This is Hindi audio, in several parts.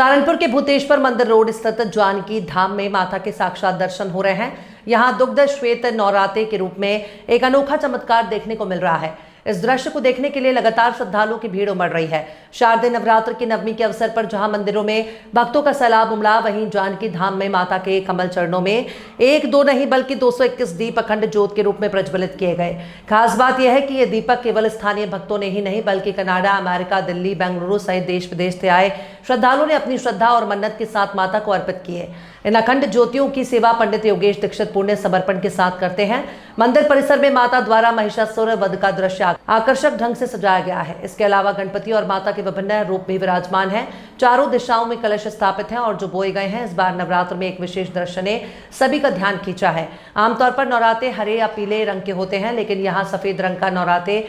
सहारनपुर के भूतेश्वर मंदिर रोड स्थित जानकी धाम में माता के साक्षात दर्शन हो रहे हैं। यहां दुग्ध श्वेत नवरात्रे के रूप में एक अनोखा चमत्कार देखने को मिल रहा है। इस दृश्य को देखने के लिए लगातार श्रद्धालुओं की भीड़ उमड़ रही है। शारदीय नवरात्र की नवमी के अवसर पर जहां मंदिरों में भक्तों का सैलाब उमड़ा, वहीं जानकी धाम में माता के कमल चरणों में एक दो नहीं बल्कि 221 दीप अखंड ज्योत के रूप में प्रज्वलित किए गए। खास बात यह है कि ये दीपक केवल स्थानीय भक्तों ने ही नहीं बल्कि कनाडा, अमेरिका, दिल्ली, बेंगलुरु सहित देश विदेश से आए श्रद्धालुओं ने अपनी श्रद्धा और मन्नत के साथ माता को अर्पित किए। इन अखंड ज्योतियों की सेवा पंडित योगेश दीक्षित पुण्य समर्पण के साथ करते हैं। मंदिर परिसर में माता द्वारा महिषासुर वध का दृश्य आकर्षक ढंग से सजाया गया है। इसके अलावा गणपति और माता के विभिन्न रूप भी विराजमान हैं। चारों दिशाओं में कलश स्थापित हैं और जो बोए गए हैं। इस बार नवरात्र में एक विशेष दृश्य ने सभी का ध्यान खींचा है। आमतौर पर नवरात्रे हरे या पीले रंग के होते हैं, लेकिन यहाँ सफेद रंग का नवरात्रे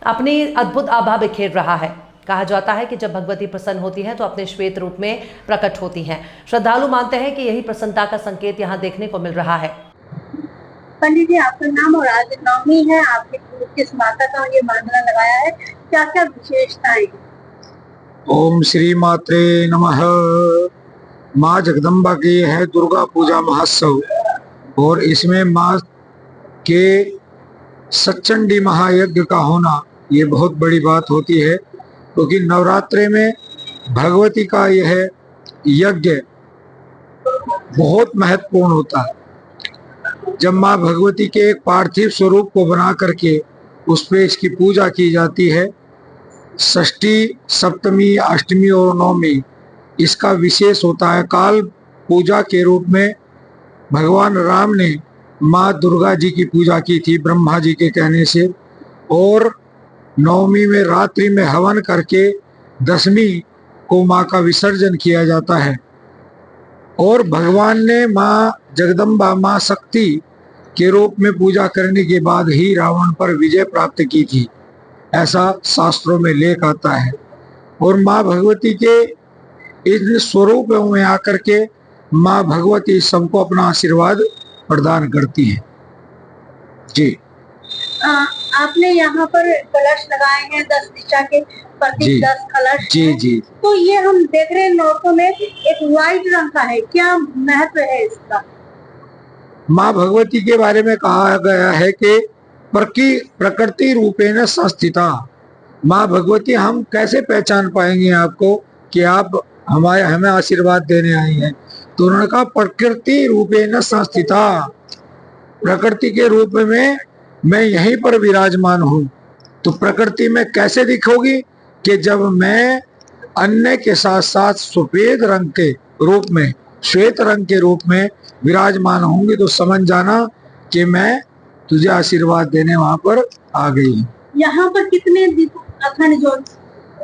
अपनी अद्भुत आभा बिखेर रहा है। कहा जाता है कि जब भगवती प्रसन्न होती हैं तो अपने श्वेत रूप में प्रकट होती हैं। श्रद्धालु मानते हैं कि यही प्रसन्नता का संकेत यहाँ देखने को मिल रहा है। पंडित जी, आपका नाम और आज नवमी है, आपके किस माता का ये मांडला लगाया है, क्या क्या विशेषताएं? ओम श्री मात्रे नमः। माँ जगदम्बा की है दुर्गा पूजा महोत्सव और इसमें माँ के सच्चंडी महायज्ञ का होना ये बहुत बड़ी बात होती है, क्योंकि नवरात्रे में भगवती का यह यज्ञ बहुत महत्वपूर्ण होता है। जब माँ भगवती के एक पार्थिव स्वरूप को बना करके उस पे इसकी पूजा की जाती है, षष्ठी, सप्तमी, अष्टमी और नवमी इसका विशेष होता है। काल पूजा के रूप में भगवान राम ने माँ दुर्गा जी की पूजा की थी ब्रह्मा जी के कहने से, और नवमी में रात्रि में हवन करके दशमी को माँ का विसर्जन किया जाता है। और भगवान ने माँ जगदम्बा, माँ शक्ति के रूप में पूजा करने के बाद ही रावण पर विजय प्राप्त की थी, ऐसा शास्त्रों में लेख आता है। और माँ भगवती के इन स्वरूप में आकर के माँ भगवती सबको अपना आशीर्वाद प्रदान करती है। जी, आपने यहाँ पर कलश लगाए हैं 10 दिशा के प्रति 10 कलश। जी जी। तो ये हम देख रहे हैं नौकों में एक व्हाइट रंग का है, क्या महत्व है इसका? माँ भगवती के बारे में कहा गया है कि प्रकृति रूपेण संस्थिता। माँ भगवती, हम कैसे पहचान पाएंगे आपको कि आप हमें आशीर्वाद देने आई हैं? तो उन्होंने कहा प्रकृति रूपेण संस्थिता, प्रकृति के रूप में मैं यहीं पर विराजमान हूँ। तो प्रकृति में कैसे दिखोगी कि जब मैं अन्य के साथ साथ सफेद रंग के रूप में, श्वेत रंग के रूप में विराजमान होंगी, तो समझ जाना कि मैं तुझे आशीर्वाद देने वहां पर आ गई हूँ। यहाँ पर कितने अखंड ज्योत?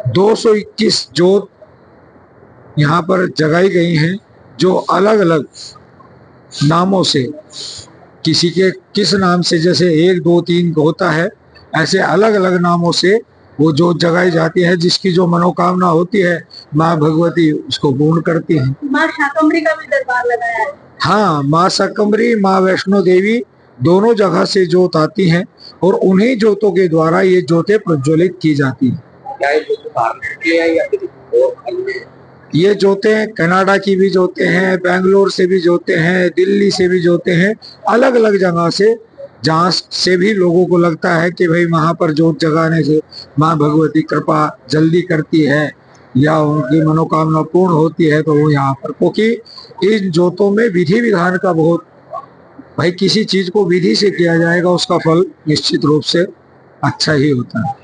221 ज्योत यहाँ पर जगाई गई हैं, जो अलग अलग नामों से, किसी के किस नाम से, जैसे 1 2 3 होता है, ऐसे अलग अलग नामों से वो जो जगाई जाती है। जिसकी जो मनोकामना होती है माँ भगवती उसको पूर्ण करती है। माँ शाकंभरी का भी दरबार लगाया है। हाँ, माँ शाकंभरी, माँ वैष्णो देवी दोनों जगह से ज्योत आती हैं और उन्हीं ज्योतों के द्वारा ये ज्योतें प्रज्वलित की जाती हैं। ये ज्योतें कनाडा की भी ज्योतें हैं, बेंगलोर से भी ज्योतें हैं, दिल्ली से भी ज्योतें हैं, अलग अलग जगह से, जहाँ से भी लोगों को लगता है कि भाई वहां पर ज्योत जगाने से माँ भगवती कृपा जल्दी करती है या उनकी मनोकामना पूर्ण होती है, तो वो यहाँ पर, क्योंकि इन ज्योतों में विधि विधान का बहुत, भाई किसी चीज को विधि से किया जाएगा उसका फल निश्चित रूप से अच्छा ही होता है।